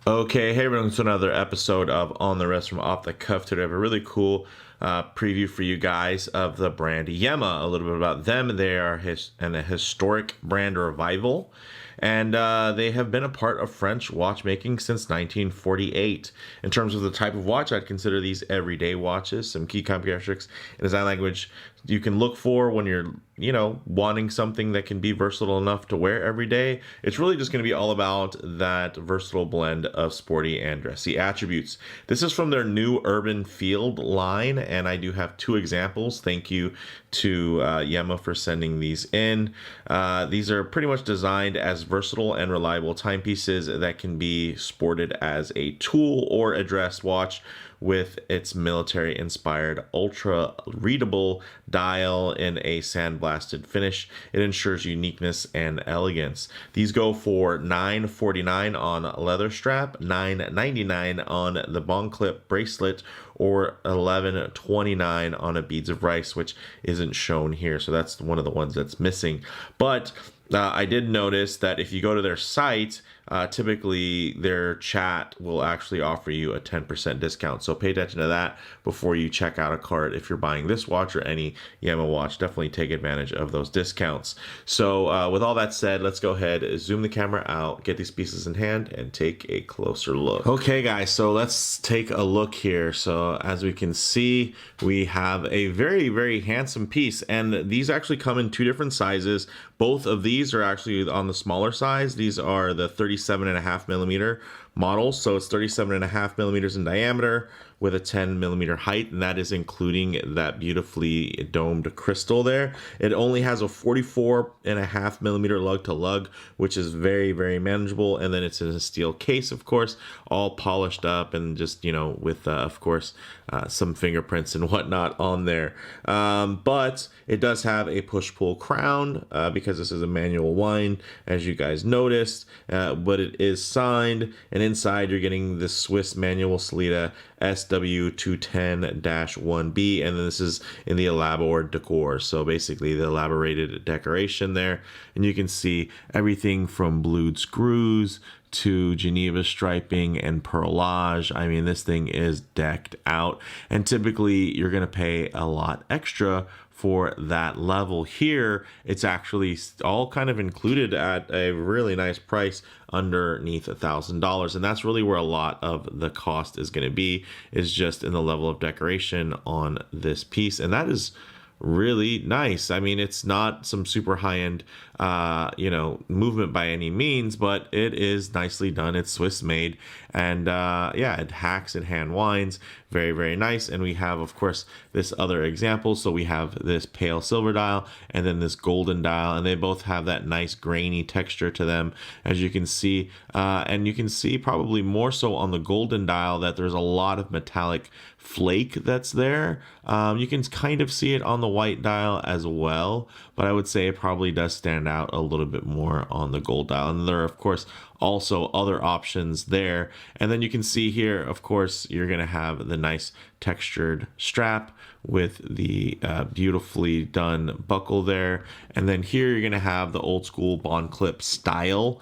Okay, hey everyone, to another episode of On the Rest from Off the Cuff. Today I have a really cool preview for you guys of the brand Yema. A little bit about them. They are a historic brand revival, and they have been a part of French watchmaking since 1948. In terms of the type of watch, I'd consider these everyday watches. Some key characteristics in design language you can look for when you're wanting something that can be versatile enough to wear every day. It's really just going to be all about that versatile blend of sporty and dressy attributes. This is from their new Urban Field line, and I do have two examples. Thank you to Yema for sending these in. These are pretty much designed as versatile and reliable timepieces that can be sported as a tool or a dress watch with its military-inspired ultra-readable dial in a sandblasted finish. It ensures uniqueness and elegance. These go for $9.49 on leather strap, $9.99 on the bong clip bracelet, or $11.29 on a beads of rice, which isn't shown here. So that's one of the ones that's missing. But I did notice that if you go to their site, typically their chat will actually offer you a 10% discount. So pay attention to that before you check out a cart. If you're buying this watch or any Yema watch, definitely take advantage of those discounts. So with all that said, let's go ahead, zoom the camera out, get these pieces in hand, and take a closer look. Okay, guys, so let's take a look here. So as we can see, we have a very, very handsome piece, and these actually come in two different sizes. Both of these are actually on the smaller size. These are the 37.5 millimeter models, so it's 37.5 millimeters in diameter with a 10 millimeter height, and that is including that beautifully domed crystal there. It only has a 44.5 millimeter lug to lug, which is very, very manageable, and then it's in a steel case, of course, all polished up and just with of course some fingerprints and whatnot on there. But it does have a push-pull crown because this is a manual wind, as you guys noticed, but it is signed, and inside you're getting the Swiss manual Sellita SW210-1B, and then this is in the Elabor decor, so basically the elaborated decoration there, and you can see everything from blued screws to Geneva striping and perlage. I mean, this thing is decked out, and typically you're going to pay a lot extra for that level. Here it's actually all kind of included at a really nice price underneath $1,000, and that's really where a lot of the cost is going to be, is just in the level of decoration on this piece, and that is really nice. I mean, it's not some super high-end movement by any means, but it is nicely done. It's Swiss made, and yeah, it hacks and hand winds. Very, very nice. And we have, of course, this other example. So we have this pale silver dial and then this golden dial, and they both have that nice grainy texture to them, as you can see. And you can see probably more so on the golden dial that there's a lot of metallic flake that's there. You can kind of see it on the white dial as well, but I would say it probably does stand out a little bit more on the gold dial. And there are, of course, also other options there. And then you can see here, of course, you're going to have the nice textured strap with the beautifully done buckle there. And then here you're going to have the old school bond clip style,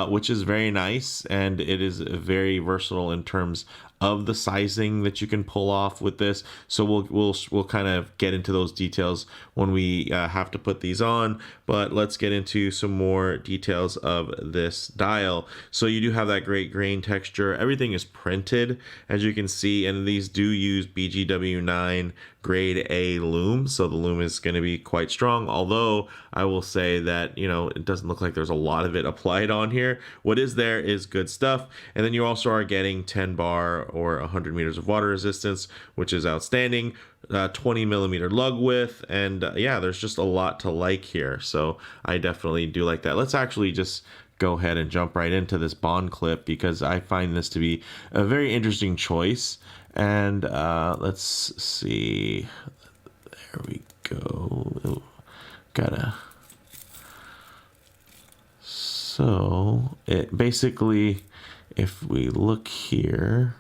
which is very nice. And it is very versatile in terms of the sizing that you can pull off with this. So we'll kind of get into those details when we have to put these on, but let's get into some more details of this dial. So you do have that great grain texture. Everything is printed, as you can see, and these do use BGW9 grade A lume, so the lume is going to be quite strong, although I will say that it doesn't look like there's a lot of it applied on here. What is there is good stuff. And then you also are getting 10 bar or 100 meters of water resistance, which is outstanding. 20 millimeter lug width, and yeah, there's just a lot to like here, so I definitely do like that. Let's actually just go ahead and jump right into this bond clip, because I find this to be a very interesting choice. And let's see, there we go. Ooh, so it basically, if we look here,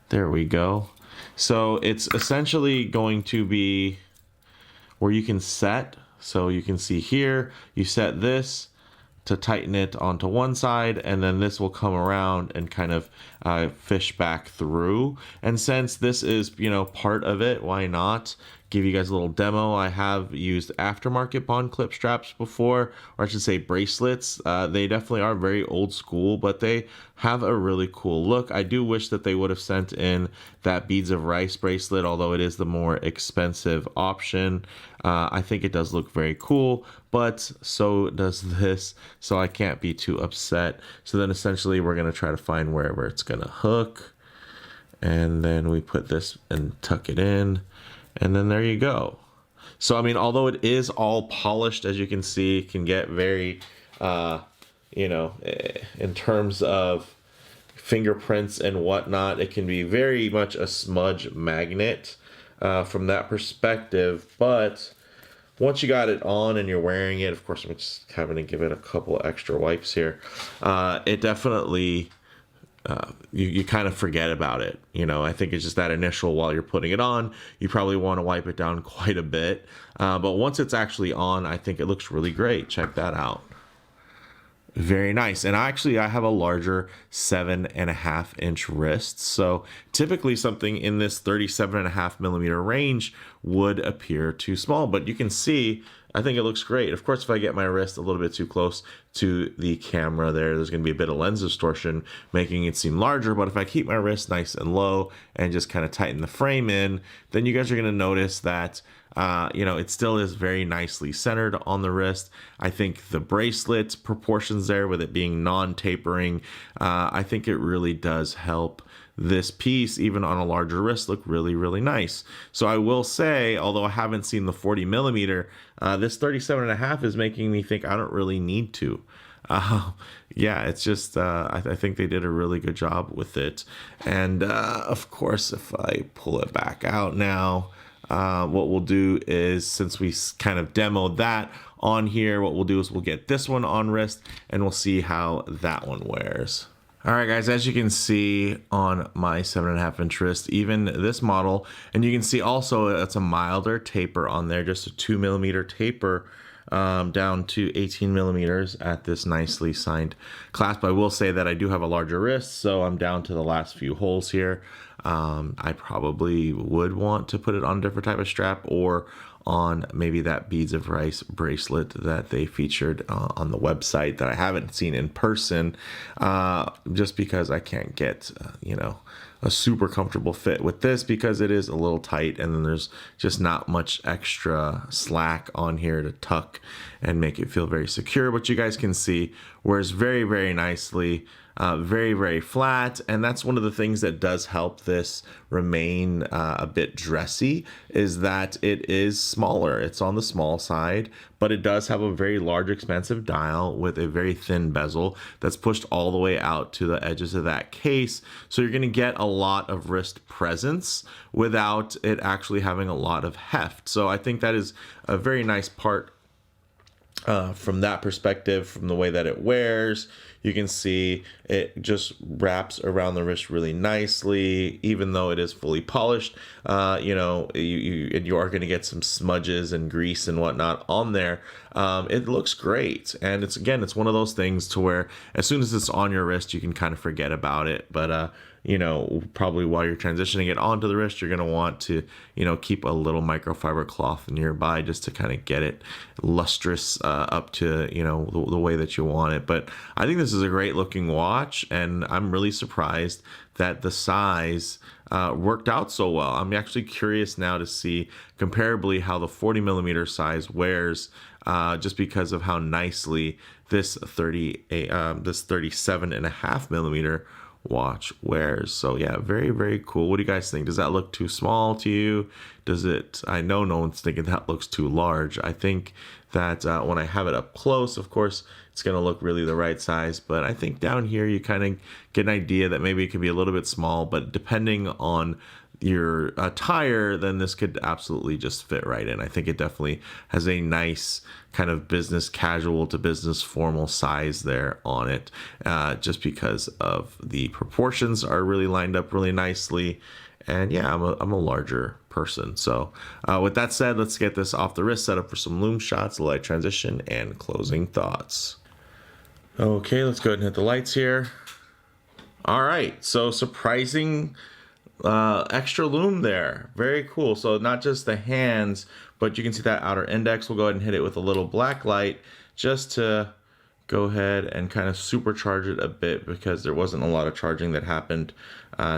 there we go. So it's essentially going to be where you can set. So you can see here, you set this to tighten it onto one side, and then this will come around and kind of fish back through. And since this is, you know, part of it, why not give you guys a little demo? I have used aftermarket bond clip straps before, or I should say bracelets. They definitely are very old school, but they have a really cool look. I do wish that they would have sent in that beads of rice bracelet, although it is the more expensive option. I think it does look very cool, but so does this, so I can't be too upset. So then essentially we're going to try to find wherever it's going to hook, and then we put this and tuck it in. And then there you go. So, I mean, although it is all polished, as you can see, it can get very, you know, in terms of fingerprints and whatnot, it can be very much a smudge magnet from that perspective. But once you got it on and you're wearing it, of course, I'm just having to give it a couple extra wipes here. It definitely... you kind of forget about it. You know, I think it's just that initial, while you're putting it on, you probably want to wipe it down quite a bit. But once it's actually on, I think it looks really great. Check that out. Very nice. And actually, I have a larger 7.5-inch wrist. So typically something in this 37.5mm range would appear too small, but you can see, I think it looks great. Of course, if I get my wrist a little bit too close to the camera there's going to be a bit of lens distortion, making it seem larger. But if I keep my wrist nice and low and just kind of tighten the frame in, then you guys are going to notice that you know, it still is very nicely centered on the wrist. I think the bracelet proportions there, with it being non-tapering, I think it really does help this piece, even on a larger wrist, look really, really nice. So I will say, although I haven't seen the 40mm, this 37.5 is making me think I don't really need to. Yeah, it's just, I think they did a really good job with it. And of course, if I pull it back out now, what we'll do is, since we kind of demoed that on here, what we'll do is we'll get this one on wrist and we'll see how that one wears. All right, guys, as you can see on my 7.5-inch wrist, even this model, and you can see also it's a milder taper on there, just a 2mm taper down to 18mm at this nicely signed clasp. I will say that I do have a larger wrist, so I'm down to the last few holes here. I probably would want to put it on a different type of strap, or on maybe that beads of rice bracelet that they featured on the website that I haven't seen in person, just because I can't get, you know, a super comfortable fit with this, because it is a little tight, and then there's just not much extra slack on here to tuck and make it feel very secure. But you guys can see wears very, very nicely. Very, very flat, and that's one of the things that does help this remain a bit dressy, is that it is smaller. It's on the small side, but it does have a very large, expansive dial with a very thin bezel that's pushed all the way out to the edges of that case. So you're going to get a lot of wrist presence without it actually having a lot of heft. So I think that is a very nice part from that perspective. From the way that it wears, you can see it just wraps around the wrist really nicely, even though it is fully polished. You know, you are going to get some smudges and grease and whatnot on there. It looks great, and it's one of those things to where as soon as it's on your wrist, you can kind of forget about it. But you know, probably while you're transitioning it onto the wrist, you're going to want to, you know, keep a little microfiber cloth nearby just to kind of get it lustrous up to, you know, the way that you want it. But I think this is a great looking watch, and I'm really surprised that the size worked out so well. I'm actually curious now to see comparably how the 40mm size wears, just because of how nicely this 37.5mm watch wears. So yeah, very, very cool. What do you guys think? Does that look too small to you? Does it? I know no one's thinking that looks too large. I think that when I have it up close, of course, it's going to look really the right size. But I think down here, you kind of get an idea that maybe it could be a little bit small, but depending on your attire, then this could absolutely just fit right in. I think it definitely has a nice kind of business casual to business formal size there on it, just because of the proportions are really lined up really nicely. And yeah, I'm a larger person. So with that said, let's get this off the wrist, set up for some Lume shots, light transition, and closing thoughts. Okay, let's go ahead and hit the lights here. All right, so surprising extra lume there. Very cool. So not just the hands, but you can see that outer index. We'll go ahead and hit it with a little black light just to go ahead and kind of supercharge it a bit, because there wasn't a lot of charging that happened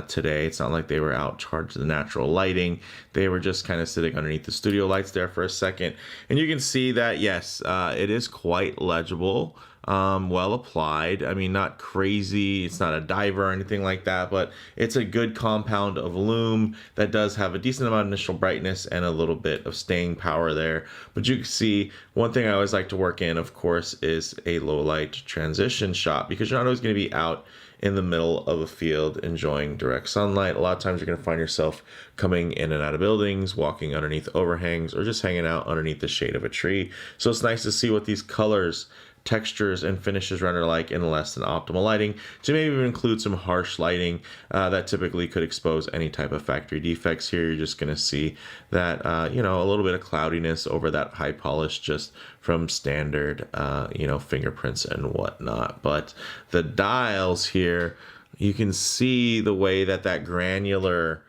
today. It's not like they were out charged the natural lighting. They were just kind of sitting underneath the studio lights there for a second. And you can see that, yes, it is quite legible. Well applied. I mean, not crazy. It's not a diver or anything like that, but it's a good compound of lume that does have a decent amount of initial brightness and a little bit of staying power there. But you can see one thing I always like to work in, of course, is a low light transition shot, because you're not always going to be out in the middle of a field enjoying direct sunlight. A lot of times you're going to find yourself coming in and out of buildings, walking underneath overhangs, or just hanging out underneath the shade of a tree. So it's nice to see what these colors, textures, and finishes render like in less than optimal lighting, to maybe even include some harsh lighting that typically could expose any type of factory defects. Here you're just going to see that you know, a little bit of cloudiness over that high polish just from standard you know, fingerprints and whatnot. But the dials here, you can see the way that that granular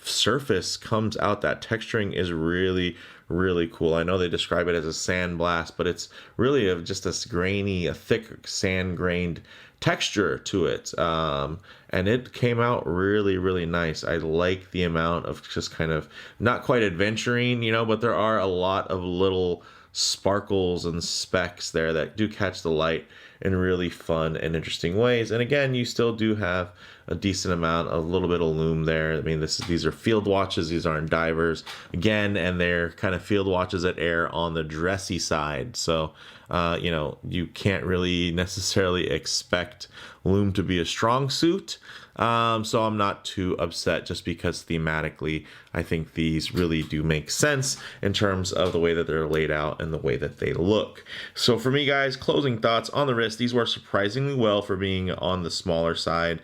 surface comes out. That texturing is really cool. I know they describe it as a sandblast, but it's really just a grainy, a thick sand grained texture to it. And it came out really nice. I like the amount of just kind of, not quite adventuring, you know, but there are a lot of little sparkles and specks there that do catch the light in really fun and interesting ways. And again, you still do have a decent amount, a little bit of lume there. I mean, these are field watches, these aren't divers again, and they're kind of field watches that err on the dressy side. So you know, you can't really necessarily expect lume to be a strong suit. So I'm not too upset, just because thematically I think these really do make sense in terms of the way that they're laid out and the way that they look. So for me, guys, closing thoughts on the wrist, these work surprisingly well for being on the smaller side,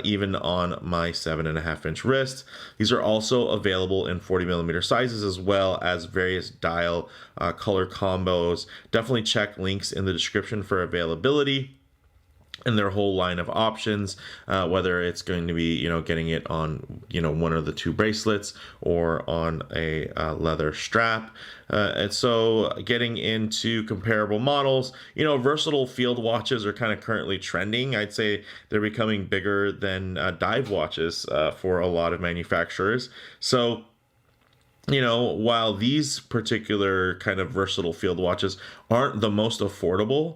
even on my 7.5-inch wrist. These are also available in 40mm sizes, as well as various dial color combos. Definitely check links in the description for availability and their whole line of options, whether it's going to be, you know, getting it on, you know, one of the two bracelets or on a leather strap. And so getting into comparable models, you know, versatile field watches are kind of currently trending. I'd say they're becoming bigger than dive watches for a lot of manufacturers. So, you know, while these particular kind of versatile field watches aren't the most affordable,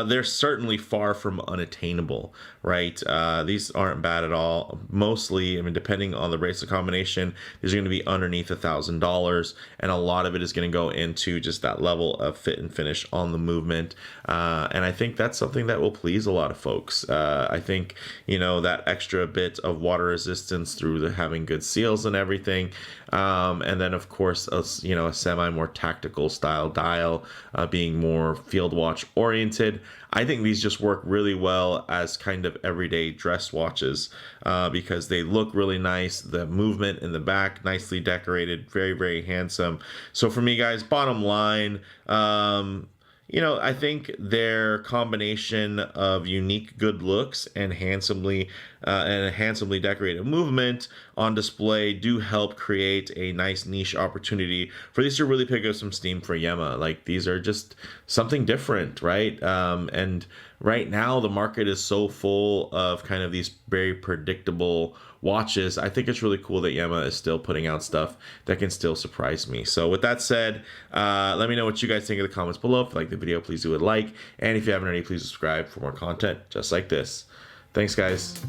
they're certainly far from unattainable, right? These aren't bad at all. Mostly, I mean, depending on the bracelet combination, these are going to be underneath $1,000, and a lot of it is going to go into just that level of fit and finish on the movement. And I think that's something that will please a lot of folks. I think, you know, that extra bit of water resistance through having good seals and everything, and then of course, you know, a semi more tactical style dial, being more field watch oriented. I think these just work really well as kind of everyday dress watches, because they look really nice. The movement in the back, nicely decorated, very handsome. So for me, guys, bottom line, you know, I think their combination of unique good looks and a handsomely decorated movement on display do help create a nice niche opportunity for these to really pick up some steam for Yema. Like, these are just something different, right? And right now the market is so full of kind of these very predictable watches. I think it's really cool that Yema is still putting out stuff that can still surprise me. So with that said, let me know what you guys think in the comments below. If you like the video, please do a like. And if you haven't already, please subscribe for more content just like this. Thanks, guys.